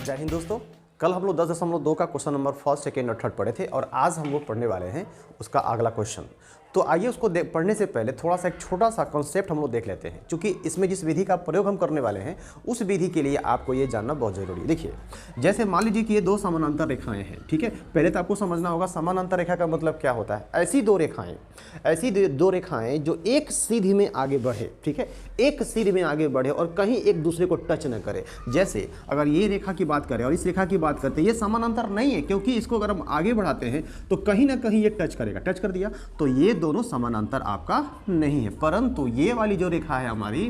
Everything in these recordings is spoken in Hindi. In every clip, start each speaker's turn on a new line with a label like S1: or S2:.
S1: जय हिंद दोस्तों। कल हम लोग 10.2 का क्वेश्चन नंबर फर्स्ट, सेकेंड और थर्ड पढ़े थे और आज हम लोग पढ़ने वाले हैं उसका अगला क्वेश्चन। तो आइए उसको पढ़ने से पहले थोड़ा सा एक छोटा सा कॉन्सेप्ट हम लोग देख लेते हैं, क्योंकि इसमें जिस विधि का प्रयोग हम करने वाले हैं उस विधि के लिए आपको ये जानना बहुत जरूरी है। देखिए, जैसे मान लीजिए कि ये दो समानांतर रेखाएं हैं, ठीक है। पहले तो आपको समझना होगा समानांतर रेखा का मतलब क्या होता है। ऐसी दो रेखाएं जो एक सीधी में आगे बढ़े, ठीक है, एक सीधी में आगे बढ़े और कहीं एक दूसरे को टच न करे। जैसे अगर ये रेखा की बात करें और इस रेखा की बात करते हैं, ये समानांतर नहीं है, क्योंकि इसको अगर हम आगे बढ़ाते हैं तो कहीं ना कहीं ये टच करेगा। टच कर दिया तो ये दोनों समानांतर आपका नहीं है। परंतु ये वाली जो रेखा है हमारी,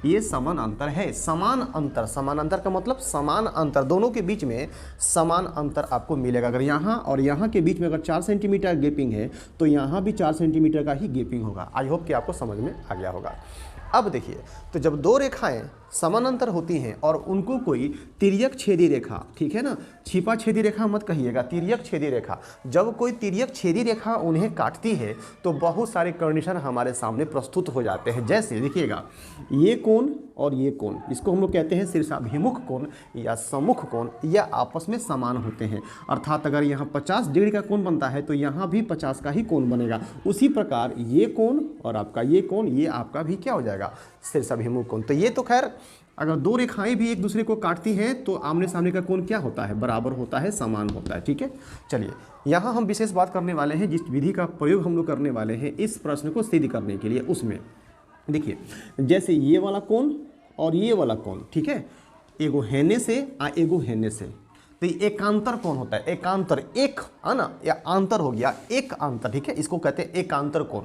S1: ये समानांतर है। समान अंतर, समानांतर का मतलब समान अंतर, दोनों के बीच में समान अंतर आपको मिलेगा। अगर यहाँ और यहाँ के बीच में अगर 4 सेंटीमीटर गैपिंग है तो यहाँ भी 4 सेंटीमीटर का ही गैपिंग होगा। आई होप कि आपको समझ में आ गया होगा। अब देखिए, तो जब दो रेखाएं समानांतर होती हैं और उनको कोई तिर्यक छेदी रेखा, ठीक है ना, छिपा छेदी रेखा मत कहिएगा, तिर्यक छेदी रेखा, जब कोई तिर्यक छेदी रेखा उन्हें काटती है तो बहुत सारे कंडीशन हमारे सामने प्रस्तुत हो जाते हैं। जैसे देखिएगा, ये कोण और ये कोण, इसको हम लोग कहते हैं शीर्षाभिमुख कोण या सम्मुख कोण, या आपस में समान होते हैं। अर्थात अगर यहाँ 50 डिग्री का कोण बनता है तो यहाँ भी 50 का ही कोण बनेगा। उसी प्रकार ये कोण और आपका ये कोण, ये आपका भी क्या हो जाएगा, शीर्षाभिमुख कोण। तो ये तो खैर, अगर दो रेखाएं भी एक दूसरे को काटती हैं तो आमने सामने का कोण क्या होता है, बराबर होता है, समान होता है, ठीक है। चलिए, यहाँ हम विशेष बात करने वाले हैं, जिस विधि का प्रयोग हम लोग करने वाले हैं इस प्रश्न को सिद्ध करने के लिए, उसमें देखिए, जैसे ये वाला कोण और ये वाला कोण, ठीक है, एगो हेने से एगो हेने से, तो एकांतर कोण होता है। एकांतर, एक है ना, या अंतर हो गया, एक अंतर, ठीक है, इसको कहते हैं एकांतर कोण।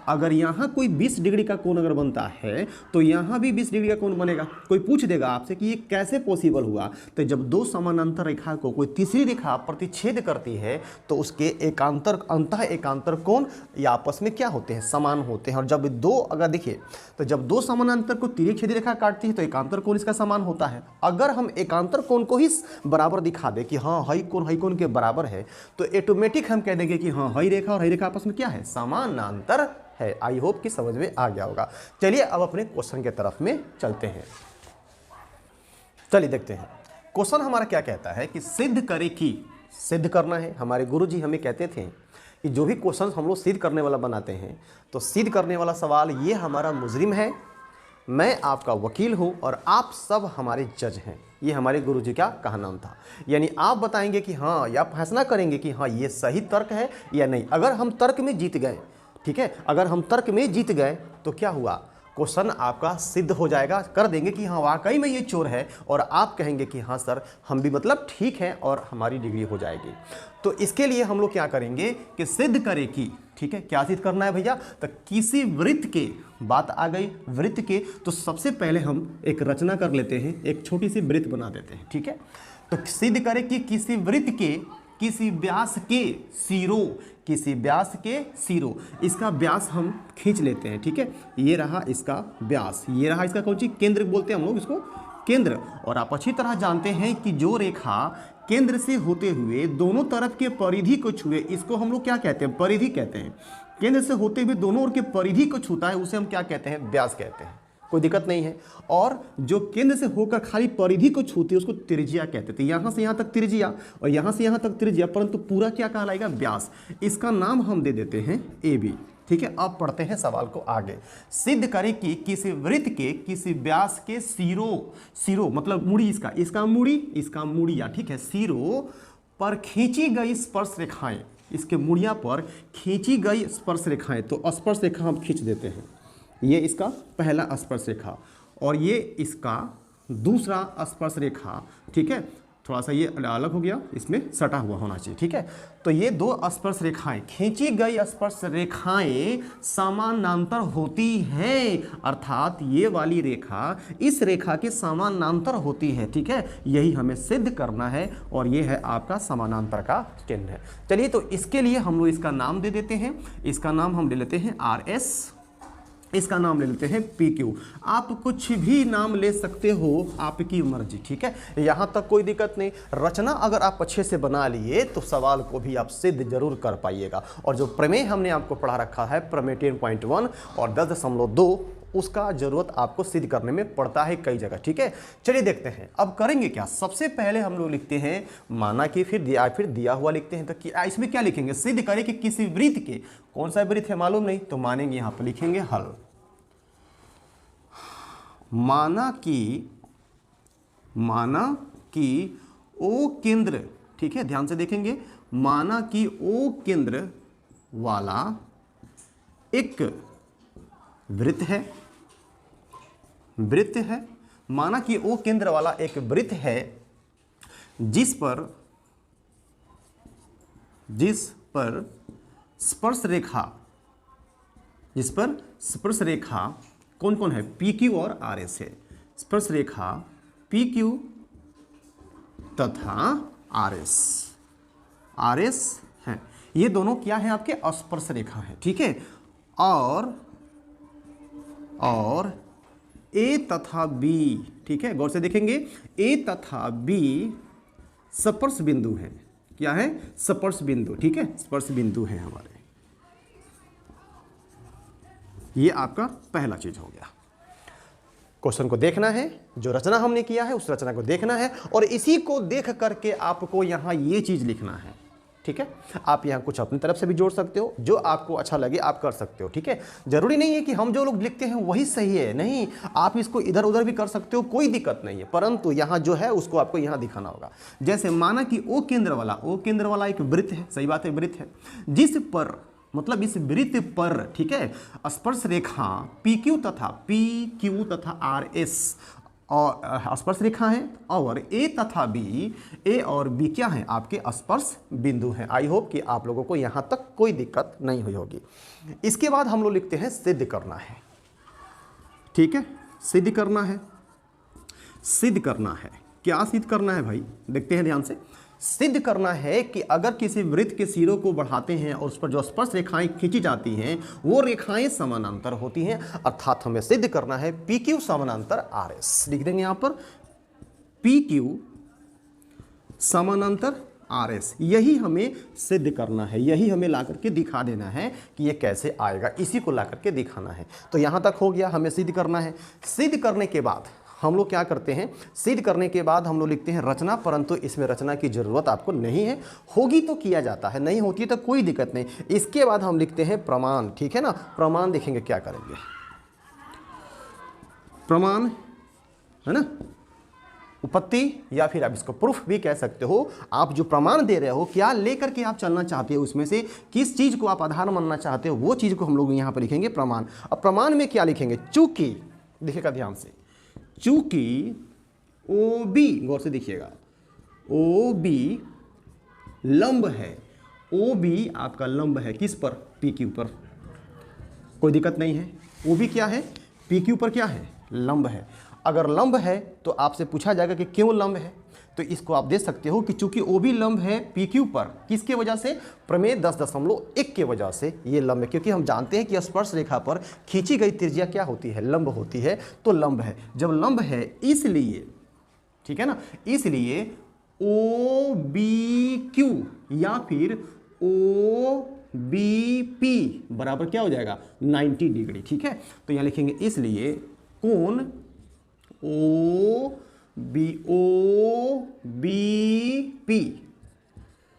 S1: अगर यहाँ कोई 20 डिग्री का कोण अगर बनता है तो यहाँ भी 20 डिग्री का कोण बनेगा। कोई पूछ देगा आपसे कि ये कैसे पॉसिबल हुआ, तो जब दो समानांतर रेखा को कोई तीसरी रेखा प्रतिच्छेद करती है तो उसके एकांतर, अंतः एकांतर कोण या आपस में क्या होते हैं, समान होते हैं। और जब दो, अगर देखिए, तो जब दो समानांतर को तिर्यक छेदी रेखा काटती है तो एकांतर कोण इसका समान होता है। अगर हम एकांतर कोण को ही बराबर दिखा दे कि हाँ हाई कोण के बराबर है तो ऑटोमेटिक हम कह देंगे कि हाँ हाई रेखा और हाई रेखा आपस में क्या है, समानांतर है। आई होप कि समझ में आ गया होगा। चलिए अब अपने क्वेश्चन के तरफ में चलते हैं। चलिए देखते हैं क्वेश्चन हमारा क्या कहता है कि सिद्ध करे कि, सिद्ध करना है। हमारे गुरुजी हमें कहते थे कि जो भी क्वेश्चन हम लोग सिद्ध करने वाला बनाते हैं तो सिद्ध करने वाला सवाल, ये हमारा मुजरिम है, मैं आपका वकील हूं और आप सब हमारे जज हैं। ये हमारे गुरुजी का कहना था। यानी आप बताएंगे कि हाँ, या फैसला करेंगे कि हाँ ये सही तर्क है या नहीं। अगर हम तर्क में जीत गए, ठीक है, अगर हम तर्क में जीत गए तो क्या हुआ, क्वेश्चन आपका सिद्ध हो जाएगा, कर देंगे कि हाँ वाकई में ये चोर है, और आप कहेंगे कि हाँ सर हम भी मतलब ठीक है, और हमारी डिग्री हो जाएगी। तो इसके लिए हम लोग क्या करेंगे कि सिद्ध करें कि, ठीक है, क्या सिद्ध करना है भैया, तो किसी वृत्त के, बात आ गई वृत्त के, तो सबसे पहले हम एक रचना कर लेते हैं, एक छोटी सी वृत्त बना देते हैं, ठीक है। तो सिद्ध करें कि किसी वृत्त के किसी व्यास के सिरों, किसी व्यास के सिरों, इसका व्यास हम खींच लेते हैं, ठीक है। ये रहा इसका व्यास, ये रहा इसका कौन सी, केंद्र बोलते हैं हम लोग इसको, केंद्र। और आप अच्छी तरह जानते हैं कि जो रेखा केंद्र से होते हुए दोनों तरफ के परिधि को छुए, इसको हम लोग क्या कहते हैं, परिधि कहते हैं। केंद्र से होते हुए दोनों ओर के परिधि को छूता है उसे हम क्या कहते हैं, व्यास कहते हैं। कोई दिक्कत नहीं है। और जो केंद्र से होकर खाली परिधि को छूती है उसको त्रिज्या कहते थे। यहाँ से यहाँ तक त्रिज्या और यहाँ से यहाँ तक त्रिज्या, परंतु पूरा क्या कहलाएगा, व्यास। इसका नाम हम दे देते हैं AB, ठीक है। अब पढ़ते हैं सवाल को आगे। सिद्ध करें कि किसी वृत्त के किसी व्यास के सिरों, सिरों मतलब मुड़ी, इसका मुड़ी, इसका मुड़िया, ठीक है, सिरों पर खींची गई स्पर्श रेखाएं, इसके मुड़िया पर खींची गई स्पर्श रेखाएं, तो स्पर्श रेखा हम खींच देते हैं। ये इसका पहला स्पर्श रेखा और ये इसका दूसरा स्पर्श रेखा, ठीक है। थोड़ा सा ये अलग हो गया, इसमें सटा हुआ होना चाहिए, ठीक है। तो ये दो स्पर्श रेखाएं, खींची गई स्पर्श रेखाएं समानांतर होती हैं, अर्थात ये वाली रेखा इस रेखा के समानांतर होती है, ठीक है। यही हमें सिद्ध करना है और ये है आपका समानांतर का चिन्ह है। चलिए, तो इसके लिए हम लोग इसका नाम दे देते हैं। इसका नाम हम ले लेते हैं RS, इसका नाम ले लेते हैं PQ। आप कुछ भी नाम ले सकते हो, आपकी मर्जी, ठीक है, यहाँ तक कोई दिक्कत नहीं। रचना अगर आप अच्छे से बना लिए तो सवाल को भी आप सिद्ध जरूर कर पाइएगा। और जो प्रमेय हमने आपको पढ़ा रखा है, प्रमेय 10.1 और 10.2, उसका ज़रूरत आपको सिद्ध करने में पड़ता है कई जगह। ठीक है, चलिए देखते हैं अब करेंगे क्या। सबसे पहले हम लोग लिखते हैं माना कि, फिर दिया हुआ लिखते हैं। तो इसमें क्या लिखेंगे, सिद्ध करें कि किसी वृत्त के, कौन सा वृत्त है मालूम नहीं, तो मानेंगे यहाँ पर लिखेंगे हल। माना कि ओ केंद्र, ठीक है, ध्यान से देखेंगे, माना कि ओ केंद्र वाला एक वृत्त है, माना कि ओ केंद्र वाला एक वृत्त है जिस पर स्पर्श रेखा कौन कौन है, पी क्यू और आर एस है। स्पर्श रेखा पी क्यू तथा आर एस है, ये दोनों क्या है, आपके स्पर्श रेखा है। ठीक है, और ए तथा बी, ठीक है, गौर से देखेंगे, ए तथा बी स्पर्श बिंदु है। क्या है, स्पर्श बिंदु। ठीक है, स्पर्श बिंदु है हमारे। ये आपका पहला चीज हो गया। क्वेश्चन को देखना है, जो रचना हमने किया है उस रचना को देखना है, और इसी को देख करके आपको यहां ये चीज लिखना है। ठीक है, आप यहाँ कुछ अपनी तरफ से भी जोड़ सकते हो, जो आपको अच्छा लगे आप कर सकते हो। ठीक है, जरूरी नहीं है कि हम जो लोग लिखते हैं वही सही है, नहीं, आप इसको इधर उधर भी कर सकते हो, कोई दिक्कत नहीं है, परंतु यहाँ जो है उसको आपको यहाँ दिखाना होगा। जैसे माना कि ओ केंद्र वाला एक वृत्त है, सही बात है, वृत्त है, जिस पर, मतलब इस वृत्त पर, ठीक है, स्पर्श रेखा पी क्यू तथा आर एस और स्पर्श रेखा है, और ए तथा बी, ए और बी क्या है, आपके स्पर्श बिंदु हैं। आई होप कि आप लोगों को यहाँ तक कोई दिक्कत नहीं हुई होगी। इसके बाद हम लोग लिखते हैं सिद्ध करना है। ठीक है, सिद्ध करना है। क्या सिद्ध करना है भाई, देखते हैं ध्यान से। सिद्ध करना है कि अगर किसी वृत्त के सिरों को बढ़ाते हैं और उस पर जो स्पर्श रेखाएं खींची जाती हैं वो रेखाएं समानांतर होती हैं, अर्थात हमें सिद्ध करना है पी क्यू समानांतर आर एस। लिख देंगे यहां पर पी क्यू समानांतर आर एस, यही हमें सिद्ध करना है, यही हमें ला करके दिखा देना है कि ये कैसे आएगा, इसी को ला करके दिखाना है। तो यहां तक हो गया, हमें सिद्ध करना है। सिद्ध करने के बाद हम लोग क्या करते हैं, सिद्ध करने के बाद हम लोग लिखते हैं रचना, परंतु इसमें रचना की जरूरत आपको नहीं है, होगी तो किया जाता है, नहीं होती है तो कोई दिक्कत नहीं। इसके बाद हम लिखते हैं प्रमाण। ठीक है ना, प्रमाण देखेंगे क्या करेंगे, प्रमाण है ना, उपपत्ति, या फिर आप इसको प्रूफ भी कह सकते हो। आप जो प्रमाण दे रहे हो, क्या लेकर के आप चलना चाहते हो, उसमें से किस चीज को आप आधार मानना चाहते हो, वो चीज को हम लोग यहाँ पर लिखेंगे प्रमाण। अब प्रमाण में क्या लिखेंगे, चूंकि, देखिएगा ध्यान से, चूंकि ओ बी, गौर से देखिएगा, ओ बी लंब है, ओ बी आपका लंब है किस पर, पी क्यू पर, कोई दिक्कत नहीं है। ओ बी क्या है, पी क्यू पर क्या है, लंब है। अगर लंब है तो आपसे पूछा जाएगा कि क्यों लंब है, तो इसको आप दे सकते हो कि चूंकि ओ बी लंब है पी क्यू पर, किसके वजह से, प्रमेय 10.1 के वजह से ये लंब है, क्योंकि हम जानते हैं कि स्पर्श रेखा पर खींची गई त्रिज्या क्या होती है, लंब होती है, तो लंब है। जब लंब है इसलिए, ठीक है ना, इसलिए ओ बी क्यू या फिर ओ बी पी बराबर क्या हो जाएगा, 90 डिग्री। ठीक है, तो यहां लिखेंगे इसलिए कोण ओ बी पी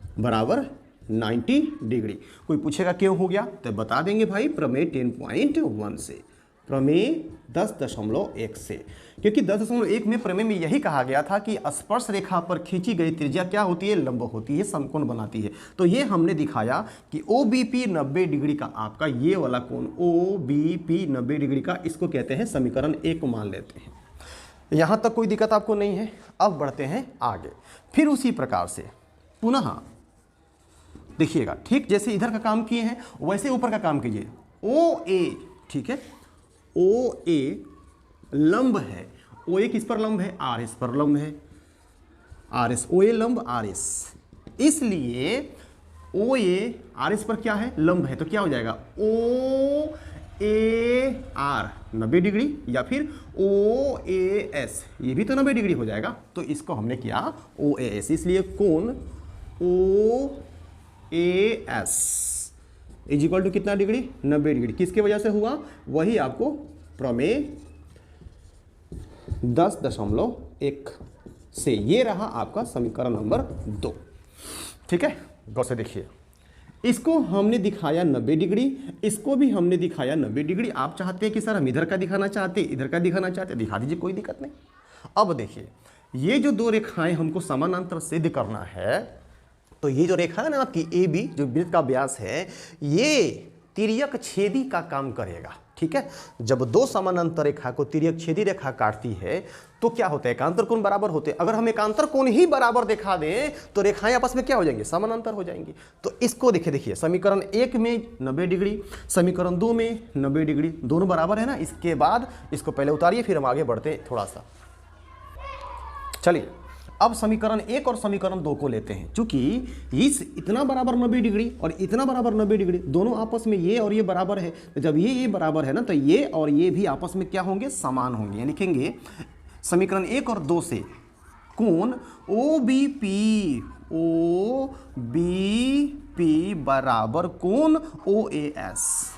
S1: बराबर 90 डिग्री। कोई पूछेगा क्यों हो गया, तो बता देंगे भाई प्रमेय 10.1 से, प्रमेय 10.1 से, क्योंकि 10.1 में प्रमेय में यही कहा गया था कि स्पर्श रेखा पर खींची गई त्रिज्या क्या होती है, लंब होती है, समकोण बनाती है। तो ये हमने दिखाया कि ओ बी पी 90 डिग्री का आपका ये वाला कोण ओ बी पी 90 डिग्री का, इसको कहते हैं समीकरण 1 को मान लेते हैं। यहाँ तक कोई दिक्कत आपको नहीं है। अब बढ़ते हैं आगे, फिर उसी प्रकार से पुनः देखिएगा, ठीक जैसे इधर का काम किए हैं वैसे ऊपर का काम कीजिए। ओ ए, ठीक है, ओ ए लंब है, ओ ए किस पर लंब है, आर एस पर लंब है, आर एस, ओ ए लंब आर एस, इसलिए ओ ए आर एस पर क्या है, लंब है, तो क्या हो जाएगा ओ ए आर 90 डिग्री, या फिर ओ ए एस, ये भी तो 90 डिग्री हो जाएगा। तो इसको हमने किया ओ ए एस, इसलिए कोण O A S is equal to कितना डिग्री, 90 डिग्री। किसके वजह से हुआ, वही आपको प्रमेय 10.1 से। ये रहा आपका समीकरण नंबर 2। ठीक है, गौर से देखिए, इसको हमने दिखाया 90 डिग्री, इसको भी हमने दिखाया 90 डिग्री। आप चाहते हैं कि सर हम इधर का दिखाना चाहते, इधर का दिखाना चाहते, दिखा दीजिए, कोई दिक्कत नहीं। अब देखिए, ये जो दो रेखाएं हमको समानांतर सिद्ध करना है, तो ये जो रेखा है ना आपकी ए बी, जो वृत्त का व्यास है, ये तिर्यक छेदी का काम करेगा। ठीक है, जब दो समानांतर रेखा को तिर्यक छेदी रेखा काटती है तो क्या होता है, एकांतर कोण बराबर होते हैं। अगर हम एकांतर कोण ही बराबर दिखा दें तो रेखाएं आपस में क्या हो जाएंगी, समानांतर हो जाएंगी। तो इसको देखिए, समीकरण 1 में 90 डिग्री, समीकरण 2 में 90 डिग्री, दोनों बराबर है ना। इसके बाद इसको पहले उतारिए, फिर हम आगे बढ़ते हैं थोड़ा सा। चलिए, अब समीकरण 1 और समीकरण 2 को लेते हैं। चूंकि इस इतना बराबर 90 डिग्री और इतना बराबर 90 डिग्री, दोनों आपस में ये और ये बराबर है। तो जब ये बराबर है ना, तो ये और ये भी आपस में क्या होंगे, समान होंगे। लिखेंगे समीकरण 1 और 2 से कोण OBP बराबर कोण OAS।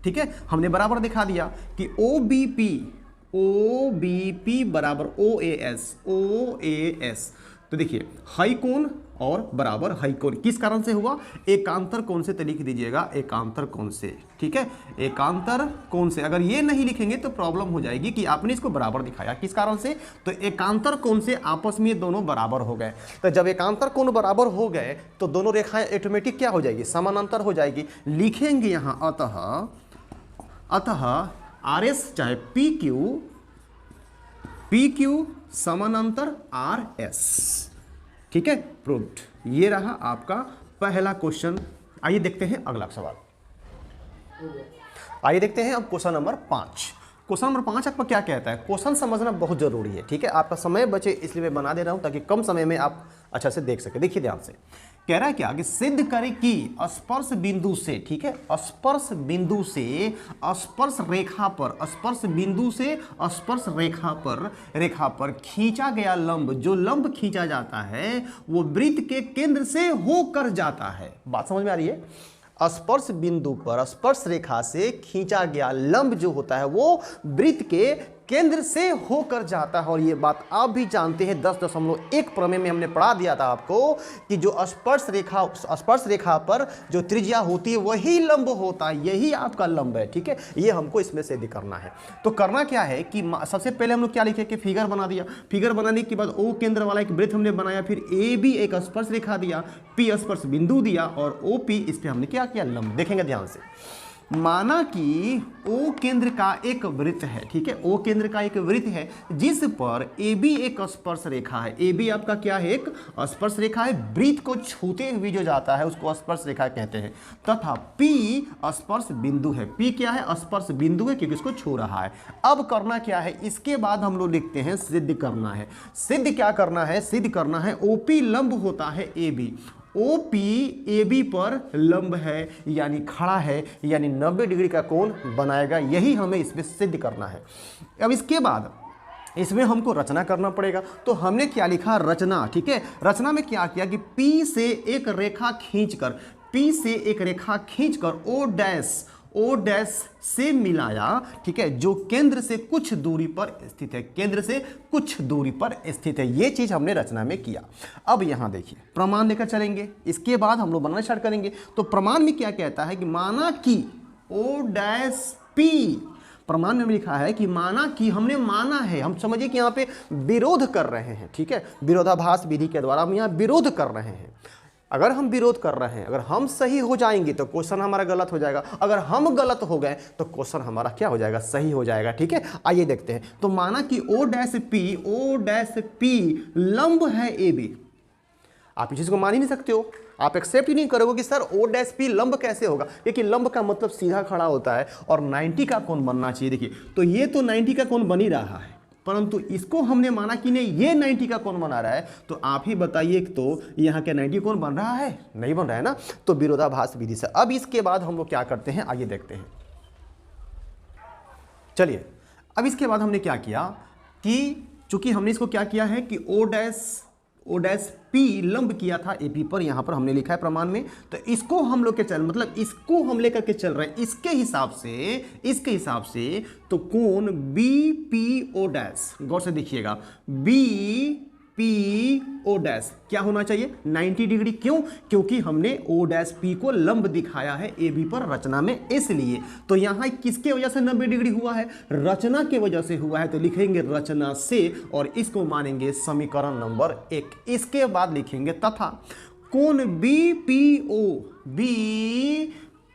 S1: ठीक है, हमने बराबर दिखा दिया कि OBP बराबर OAS। तो देखिए, हाई कोण और बराबर हाई कोण किस कारण से हुआ, एकांतर कोण से। तो लिख दीजिएगा एकांतर कोण से। ठीक है, एकांतर कोण से। अगर ये नहीं लिखेंगे तो प्रॉब्लम हो जाएगी कि आपने इसको बराबर दिखाया, किस कारण से, तो एकांतर कोण से आपस में दोनों बराबर हो गए। तो जब एकांतर कोण बराबर हो गए तो दोनों रेखाएं ऑटोमेटिक क्या हो जाएगी, समानांतर हो जाएगी। लिखेंगे यहां अतः RS चाहे PQ समानांतर RS। ठीक है, प्रूव्ड। ये रहा आपका पहला क्वेश्चन। आइए देखते हैं अगला सवाल। आइए देखते हैं अब क्वेश्चन नंबर 5। क्वेश्चन नंबर 5 आपका क्या कहता है, क्वेश्चन समझना बहुत जरूरी है। ठीक है, आपका समय बचे इसलिए मैं बना दे रहा हूं ताकि कम समय में आप अच्छा से देख सके। देखिए ध्यान से, कह रहा है क्या कि सिद्ध करें कि स्पर्श बिंदु से, ठीक है, स्पर्श बिंदु से स्पर्श रेखा पर, स्पर्श बिंदु से स्पर्श रेखा पर खींचा गया लंब, जो लंब खींचा जाता है वो वृत्त के केंद्र से होकर जाता है। बात समझ में आ रही है, स्पर्श बिंदु पर स्पर्श रेखा से खींचा गया लंब जो होता है वो वृत्त के केंद्र से होकर जाता है। और ये बात आप भी जानते हैं, 10.1 प्रमेय में हमने पढ़ा दिया था आपको कि जो स्पर्श रेखा पर जो त्रिज्या होती है वही लंब होता है, यही आपका लंब है। ठीक है, ये हमको इसमें सिद्ध करना है। तो करना क्या है कि सबसे पहले हम लोग क्या लिखे कि फिगर बना दिया। फिगर बनाने के बाद O केंद्र वाला एक वृत्त हमने बनाया, फिर AB एक स्पर्श रेखा दिया, P स्पर्श बिंदु दिया और OP इस पे हमने क्या किया, लंब। देखेंगे ध्यान से, माना कि O केंद्र का एक वृत्त है। ठीक है, O केंद्र का एक वृत्त है जिस पर AB एक स्पर्श रेखा है। AB आपका क्या है, एक स्पर्श रेखा है, वृत्त को छूते हुए जो जाता है उसको स्पर्श रेखा कहते हैं। तथा P स्पर्श बिंदु है। P क्या है, स्पर्श बिंदु है क्योंकि उसको छू रहा है। अब करना क्या है, इसके बाद हम लोग लिखते हैं सिद्ध करना है। सिद्ध क्या करना है, सिद्ध करना है OP लंब होता है AB। OP AB पर लंब है यानी खड़ा है, यानी 90 डिग्री का कोण बनाएगा। यही हमें इसमें सिद्ध करना है। अब इसके बाद इसमें हमको रचना करना पड़ेगा। तो हमने क्या लिखा, रचना। ठीक है, रचना में क्या किया कि P से एक रेखा खींचकर O डैश से मिलाया। ठीक है, जो केंद्र से कुछ दूरी पर स्थित है, केंद्र से कुछ दूरी पर स्थित है। ये चीज हमने रचना में किया। अब यहां देखिए, प्रमाण लेकर चलेंगे, इसके बाद हम लोग बनाना स्टार्ट करेंगे। तो प्रमाण में क्या कहता है कि माना कि O डैश P, प्रमाण में लिखा है कि माना कि, हमने माना है, हम समझिए कि यहां पे विरोध कर रहे हैं। ठीक है, विरोधाभास विधि के द्वारा हम यहां विरोध कर रहे हैं। अगर हम विरोध कर रहे हैं, अगर हम सही हो जाएंगे तो क्वेश्चन हमारा गलत हो जाएगा, अगर हम गलत हो गए तो क्वेश्चन हमारा क्या हो जाएगा, सही हो जाएगा। ठीक है, आइए देखते हैं। तो माना कि O डैश P लंब है AB। आप इस चीज को मान ही नहीं सकते हो, आप एक्सेप्ट ही नहीं करोगे कि सर O डैश P लंब कैसे होगा, क्योंकि लंब का मतलब सीधा खड़ा होता है और 90 का कोण बनना चाहिए। देखिए, तो ये तो 90 का कोण बन ही रहा है, परंतु इसको हमने माना कि नहीं ये 90 का कोण बना रहा है। तो आप ही बताइए, तो यहाँ क्या 90 कोण बन रहा है, नहीं बन रहा है ना। तो विरोधाभास विधि से। अब इसके बाद हम लोग क्या करते हैं, आइए देखते हैं। चलिए, अब इसके बाद हमने क्या किया कि चूंकि हमने इसको क्या किया है कि ओ डैश पी लंब किया था ए पी पर, यहाँ पर हमने लिखा है प्रमाण में। तो इसको हम लोग के चल मतलब इसको हम लेकर के चल रहे हैं इसके हिसाब से तो कोण बी पी ओ डैश, गौर से देखिएगा, बी पी ओ डैश क्या होना चाहिए 90 डिग्री। क्यों? क्योंकि हमने ओ डैश पी को लंब दिखाया है ए बी पर रचना में, इसलिए। तो यहाँ किसके वजह से 90 डिग्री हुआ है? रचना के वजह से हुआ है, तो लिखेंगे रचना से और इसको मानेंगे समीकरण नंबर 1। इसके बाद लिखेंगे तथा कोण बी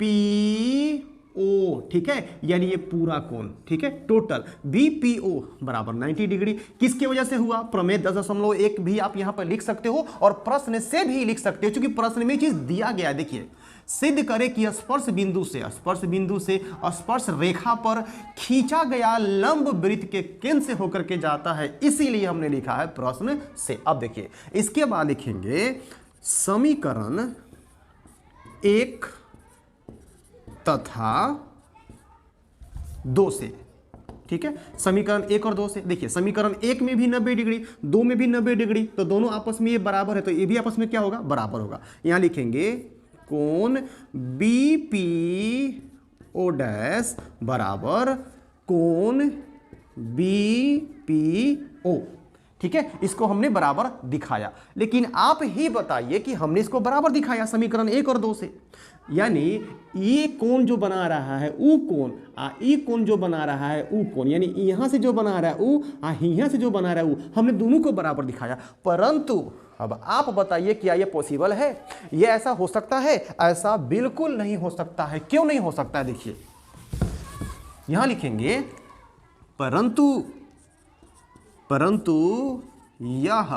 S1: पी ओ, ठीक है, यानी ये पूरा कोण, ठीक है, टोटल BPO बराबर 90 डिग्री। किसके वजह से हुआ? प्रमेय 10.1 भी आप यहां पर लिख सकते हो और प्रश्न से भी लिख सकते हो, क्योंकि प्रश्न में चीज दिया गया है। देखिए, सिद्ध करे कि स्पर्श बिंदु से स्पर्श रेखा पर खींचा गया लंब वृत्त के केंद्र से होकर के जाता है, इसीलिए हमने लिखा है प्रश्न से। अब देखिए, इसके बाद लिखेंगे समीकरण 1 तथा 2 से, ठीक है, समीकरण 1 और 2 से। देखिए, समीकरण 1 में भी 90 डिग्री, 2 में भी 90 डिग्री, तो दोनों आपस में ये बराबर है, तो ये भी आपस में क्या होगा? बराबर होगा। यहां लिखेंगे कोण BPO डैश बराबर कोण BPO, ठीक है, इसको हमने बराबर दिखाया। लेकिन आप ही बताइए कि हमने इसको बराबर दिखाया समीकरण 1 और 2 से, यानी ये कोण जो बना रहा है ऊ कोण, ये कोण जो बना रहा है ऊ कोण, यानी यहां से जो बना रहा है ऊ, यहां से जो बना रहा है ऊ, हमने दोनों को बराबर दिखाया। परंतु अब आप बताइए क्या ये पॉसिबल है? ये ऐसा हो सकता है? ऐसा बिल्कुल नहीं हो सकता है। क्यों नहीं हो सकता है? देखिए, यहां लिखेंगे परंतु यह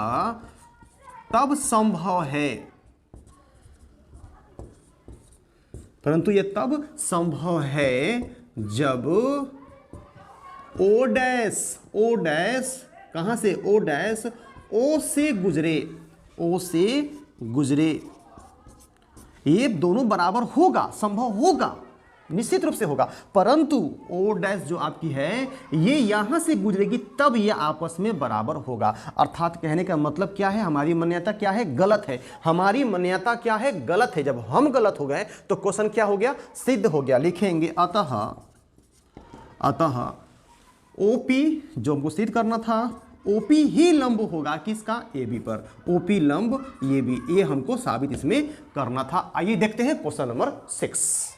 S1: तब संभव है, परंतु यह तब संभव है जब ओ डैश कहां से? ओ डैश ओ से गुजरे, ये दोनों बराबर होगा, संभव होगा, निश्चित रूप से होगा। परंतु ओ डैश जो आपकी है ये यहां से गुजरेगी, तब ये आपस में बराबर होगा। अर्थात कहने का मतलब क्या है? हमारी मान्यता क्या है? गलत है। हमारी मान्यता क्या है? गलत है। जब हम गलत हो गए तो क्वेश्चन क्या हो गया? सिद्ध हो गया। लिखेंगे अतः ओपी जो हमको सिद्ध करना था, ओपी ही लंब होगा किसका? AB पर। ओपी लंब AB, ये हमको साबित इसमें करना था। आइए देखते हैं क्वेश्चन नंबर 6।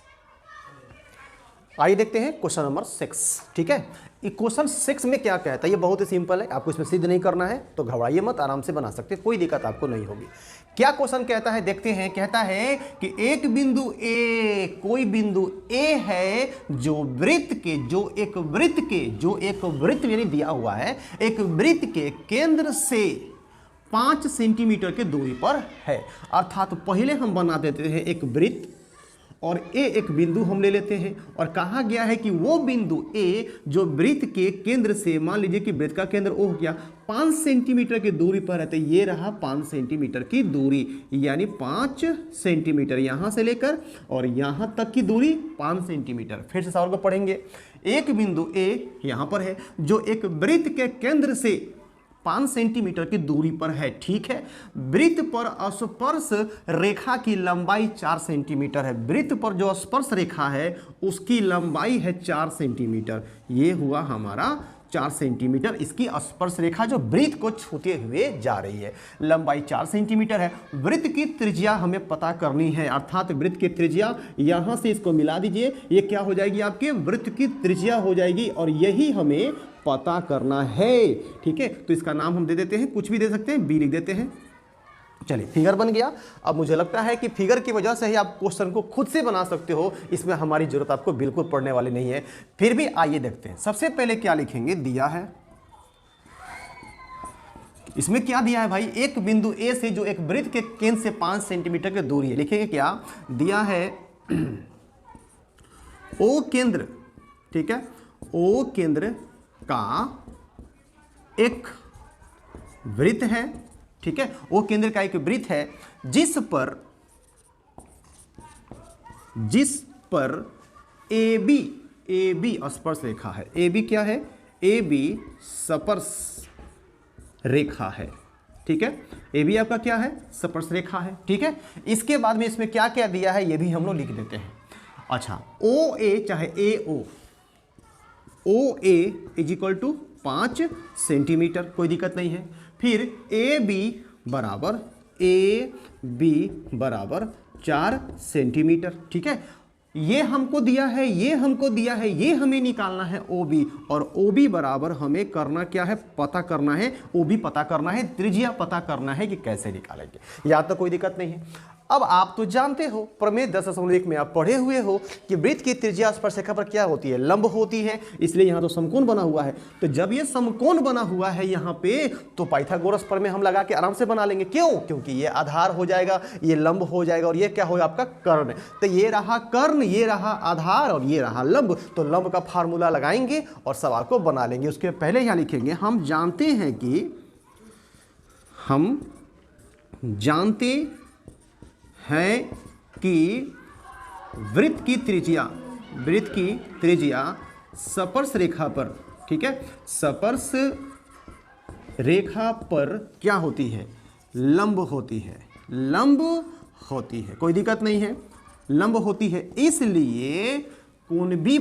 S1: आइए देखते हैं क्वेश्चन नंबर 6, ठीक है। ये क्वेश्चन 6 में क्या कहता है? ये बहुत ही सिंपल है, आपको इसमें सिद्ध नहीं करना है, तो घबराइए मत, आराम से बना सकते, कोई दिक्कत आपको नहीं होगी। क्या क्वेश्चन कहता है देखते हैं। कहता है कि एक बिंदु A, कोई बिंदु A है जो एक वृत्त यानी दिया हुआ है, एक वृत्त के केंद्र से 5 सेंटीमीटर के दूरी पर है। अर्थात पहले हम बना देते हैं एक वृत्त और A एक बिंदु हम ले लेते हैं, और कहा गया है कि वो बिंदु A जो वृत्त के केंद्र से, मान लीजिए कि वृत्त का केंद्र O हो गया, 5 सेंटीमीटर की दूरी पर है, तो ये रहा 5 सेंटीमीटर की दूरी, यानी 5 सेंटीमीटर यहां से लेकर और यहां तक की दूरी 5 सेंटीमीटर। फिर से सवाल को पढ़ेंगे। एक बिंदु A यहां पर है जो एक वृत्त के केंद्र से 5 सेंटीमीटर की दूरी पर है, ठीक है। वृत्त पर स्पर्श रेखा की लंबाई 4 सेंटीमीटर है। वृत्त पर जो स्पर्श रेखा है उसकी लंबाई है 4 सेंटीमीटर। ये हुआ हमारा 4 सेंटीमीटर इसकी स्पर्श रेखा जो वृत्त को छूते हुए जा रही है। लंबाई 4 सेंटीमीटर है। वृत्त की त्रिज्या हमें पता करनी है, अर्थात वृत्त की त्रिज्या यहां से इसको मिला दीजिए, ये क्या हो जाएगी? आपके वृत्त की त्रिज्या हो जाएगी, और यही हमें पता करना है, ठीक है। तो इसका नाम हम दे देते हैं, कुछ भी दे सकते हैं, B लिख देते हैं। चलिए, फिगर बन गया। अब मुझे लगता है कि फिगर की वजह से ही आप क्वेश्चन को खुद से बना सकते हो, इसमें हमारी जरूरत आपको बिल्कुल पड़ने वाली नहीं है। फिर भी आइए देखते हैं। सबसे पहले क्या लिखेंगे? दिया है, इसमें क्या दिया है भाई? एक बिंदु A से जो एक वृत्त के केंद्र से 5 सेंटीमीटर की दूरी है, लिखेंगे क्या? दिया है O केंद्र, ठीक है, O केंद्र का एक वृत्त है, ठीक है। वो केंद्र का एक वृत्त है जिस पर AB स्पर्श रेखा है। AB क्या है? AB स्पर्श रेखा है, ठीक है। ए बी आपका क्या है, स्पर्श रेखा है, ठीक है। इसके बाद में इसमें क्या क्या दिया है ये भी हम लोग लिख देते हैं। अच्छा, ओ ए चाहे ओ ए इज इक्वल टू 5 सेंटीमीटर, कोई दिक्कत नहीं है। फिर ए बी बराबर 4 सेंटीमीटर, ठीक है। ये हमको दिया है, ये हमको दिया है, ये हमें निकालना है ओ बी, और ओ बी बराबर हमें करना क्या है, पता करना है, ओ बी पता करना है, त्रिज्या पता करना है कि कैसे निकालेंगे। या तो कोई दिक्कत नहीं है। अब आप तो जानते हो, प्रमेय 10.1 में आप पढ़े हुए हो कि वृत्त की त्रिज्या स्पर्शरेखा पर क्या होती है, लंब होती है, इसलिए यहाँ तो समकोण बना हुआ है। तो जब ये समकोण बना हुआ है यहाँ पे, तो पाइथागोरस प्रमेय हम लगा के आराम से बना लेंगे। क्यों? क्योंकि ये आधार हो जाएगा, ये लंब हो जाएगा, और ये क्या होगा आपका कर्ण। तो ये रहा कर्ण, ये रहा आधार, और ये रहा लंब। तो लंब का फार्मूला लगाएंगे और सवाल को बना लेंगे। उसके पहले यहाँ लिखेंगे, हम जानते हैं कि वृत्त की त्रिज्या स्पर्श रेखा पर, ठीक है, स्पर्श रेखा पर क्या होती है, लंब होती है, कोई दिक्कत नहीं है, लंब होती है। इसलिए कोण बी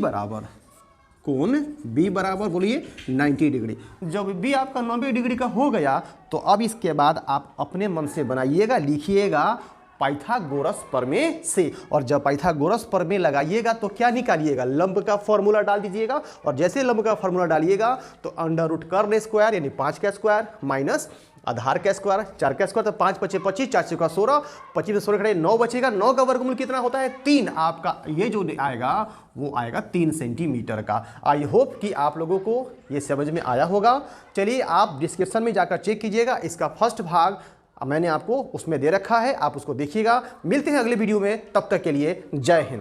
S1: बराबर बोलिए 90 डिग्री। जब भी आपका 90 डिग्री का हो गया, तो अब इसके बाद आप अपने मन से बनाइएगा, लिखिएगा पाइथागोरस प्रमेय से। और जब पाइथागोरस प्रमेय लगाइएगा तो क्या निकालिएगा, लंब का फॉर्मूला डाल दीजिएगा। और जैसे लंब का फॉर्मूला डालिएगा तो अंडर रूट कर्ण स्क्वायर यानी 5 का स्क्वायर माइनस आधार का स्क्वायर 4 का स्क्वायर, तो 5 × 5 = 25, 4 × 6 = 16, 25 में 16 खड़े 9 बचेगा। 9 का वर्गमूल कितना होता है, 3। आपका ये जो आएगा वो आएगा 3 सेंटीमीटर का। आई होप कि आप लोगों को ये समझ में आया होगा। चलिए आप डिस्क्रिप्शन में जाकर चेक कीजिएगा, इसका फर्स्ट भाग मैंने आपको उसमें दे रखा है, आप उसको देखिएगा। मिलते हैं अगले वीडियो में, तब तक के लिए जय हिंद।